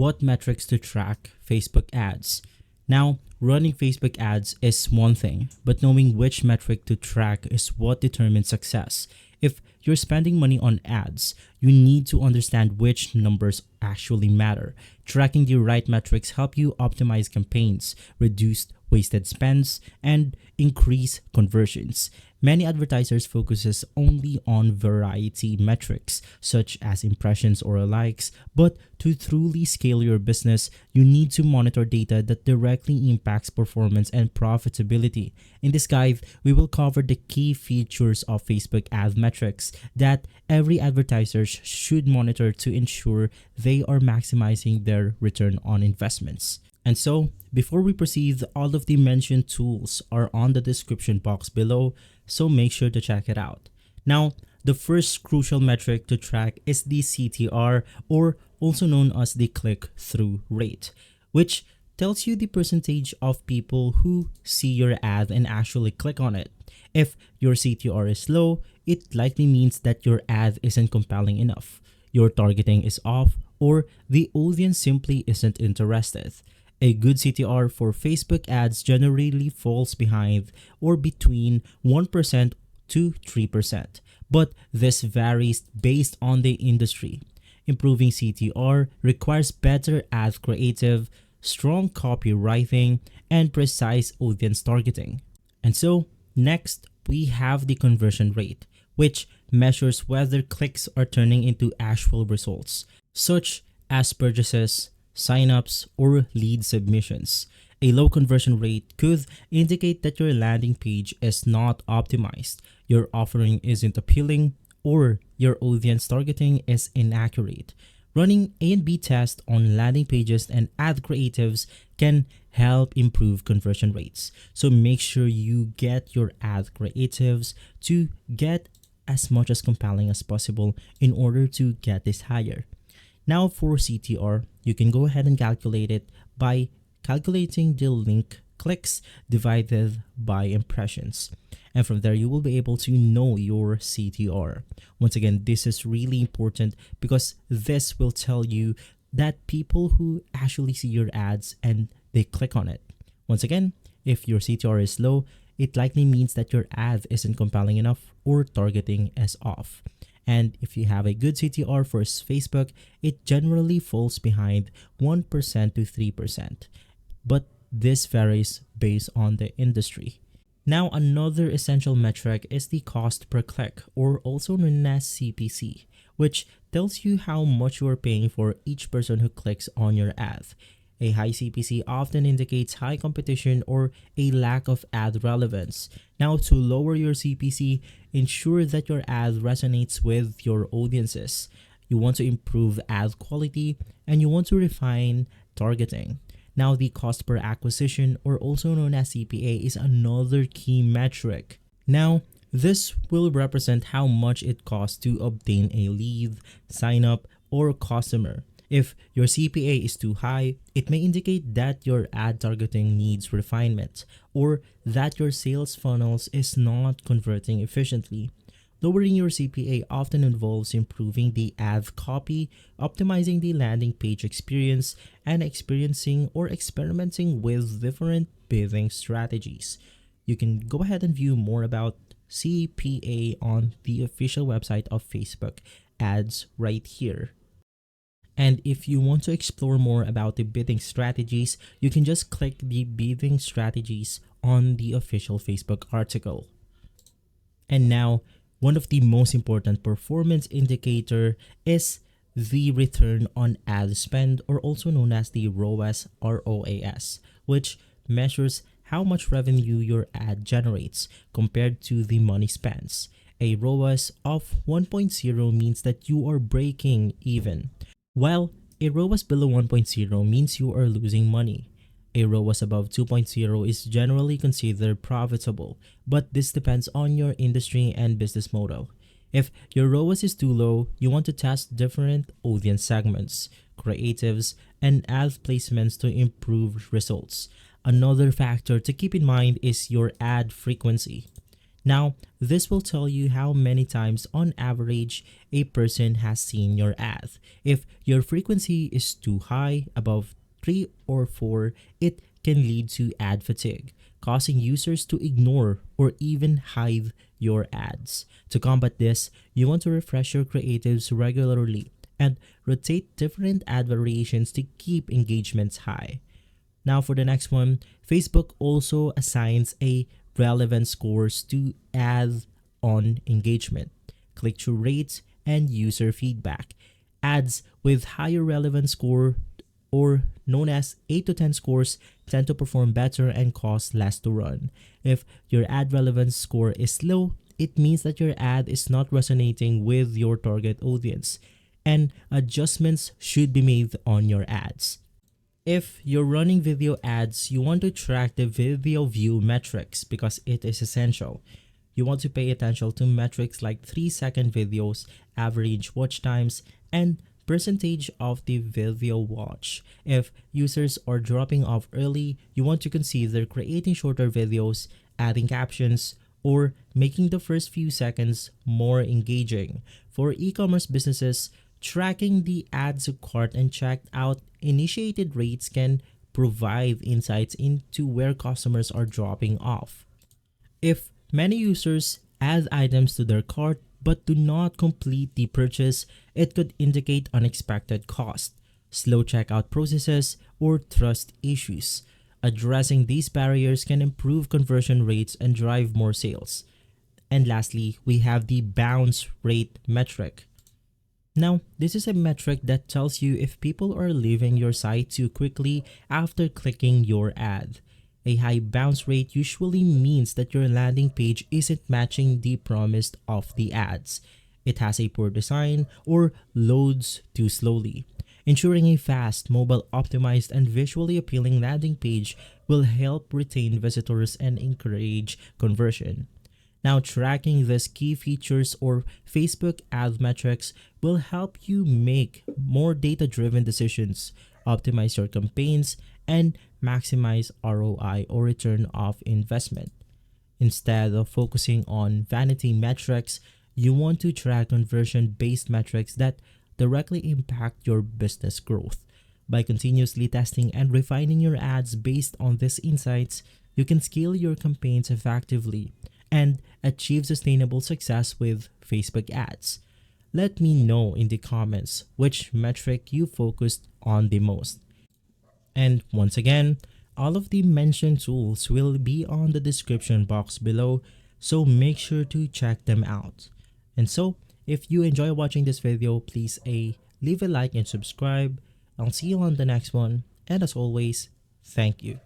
what metrics to track Facebook ads. Now, running Facebook ads is one thing, but knowing which metric to track is what determines success. If you're spending money on ads, you need to understand which numbers actually matter. Tracking the right metrics help you optimize campaigns, reduce wasted spends, and increase conversions. Many advertisers focuses only on variety metrics such as impressions or likes, but to truly scale your business, you need to monitor data that directly impacts performance and profitability. In this guide, we will cover the key features of Facebook ad metrics that every advertiser should monitor to ensure they are maximizing their return on investments. And so, before we proceed, all of the mentioned tools are on the description box below, so make sure to check it out. Now, the first crucial metric to track is the CTR, or also known as the click-through rate, which tells you the percentage of people who see your ad and actually click on it. If your CTR is low, it likely means that your ad isn't compelling enough, your targeting is off, or the audience simply isn't interested. A good CTR for Facebook ads generally falls behind or between 1% to 3%, but this varies based on the industry. Improving CTR requires better ad creative, strong copywriting, and precise audience targeting. And so, next, we have the conversion rate, which measures whether clicks are turning into actual results, such as purchases, signups, or lead submissions. A low conversion rate could indicate that your landing page is not optimized, your offering isn't appealing, or your audience targeting is inaccurate. Running A/B tests on landing pages and ad creatives can help improve conversion rates. So make sure you get your ad creatives to get as much as compelling as possible in order to get this higher. Now for CTR, you can go ahead and calculate it by calculating the link clicks divided by impressions. And from there, you will be able to know your CTR. Once again, this is really important because this will tell you that people who actually see your ads and they click on it. Once again, if your CTR is low, it likely means that your ad isn't compelling enough or targeting is off. And if you have a good CTR for Facebook, it generally falls behind 1% to 3%. But this varies based on the industry. Now, another essential metric is the cost per click, or also known as CPC, which tells you how much you are paying for each person who clicks on your ad. A high CPC often indicates high competition or a lack of ad relevance. Now, to lower your CPC, ensure that your ad resonates with your audiences. You want to improve ad quality and you want to refine targeting. Now, the cost per acquisition, or also known as CPA, is another key metric. Now, this will represent how much it costs to obtain a lead, sign up, or customer. If your CPA is too high, it may indicate that your ad targeting needs refinement or that your sales funnels is not converting efficiently. Lowering your CPA often involves improving the ad copy, optimizing the landing page experience, and experiencing or experimenting with different bidding strategies. You can go ahead and view more about CPA on the official website of Facebook ads right here. And if you want to explore more about the bidding strategies, you can just click the bidding strategies on the official Facebook article. And now, one of the most important performance indicator is the return on ad spend, or also known as the ROAS, which measures how much revenue your ad generates compared to the money spent. A ROAS of 1.0 means that you are breaking even, while a ROAS below 1.0 means you are losing money. A ROAS above 2.0 is generally considered profitable, but this depends on your industry and business model. If your ROAS is too low, you want to test different audience segments, creatives, and ad placements to improve results. Another factor to keep in mind is your ad frequency. Now, this will tell you how many times on average a person has seen your ad. If your frequency is too high, above 3 or 4, it can lead to ad fatigue, causing users to ignore or even hide your ads. To combat this, you want to refresh your creatives regularly and rotate different ad variations to keep engagements high. Now for the next one, Facebook also assigns a relevance scores to ads on engagement, click-through rates, and user feedback. Ads with higher relevance score, or known as 8 to 10 scores, tend to perform better and cost less to run. If your ad relevance score is low, it means that your ad is not resonating with your target audience, and adjustments should be made on your ads. If you're running video ads, you want to track the video view metrics because it is essential. You want to pay attention to metrics like 3-second videos, average watch times, and percentage of the video watch. If users are dropping off early, you want to consider creating shorter videos, adding captions, or making the first few seconds more engaging. For e-commerce businesses, tracking the add to cart and checked out initiated rates can provide insights into where customers are dropping off. If many users add items to their cart but do not complete the purchase, it could indicate unexpected cost, slow checkout processes, or trust issues. Addressing these barriers can improve conversion rates and drive more sales. And lastly, we have the bounce rate metric. Now, this is a metric that tells you if people are leaving your site too quickly after clicking your ad. A high bounce rate usually means that your landing page isn't matching the promise of the ads. It has a poor design or loads too slowly. Ensuring a fast, mobile optimized, and visually appealing landing page will help retain visitors and encourage conversion. Now, tracking these key features or Facebook ad metrics will help you make more data-driven decisions, optimize your campaigns, and maximize ROI or return of investment. Instead of focusing on vanity metrics, you want to track conversion-based metrics that directly impact your business growth. By continuously testing and refining your ads based on these insights, you can scale your campaigns effectively and achieve sustainable success with Facebook ads. Let me know in the comments which metric you focused on the most. And once again, all of the mentioned tools will be on the description box below, so make sure to check them out. And so, if you enjoy watching this video, please leave a like and subscribe. I'll see you on the next one, and as always, thank you.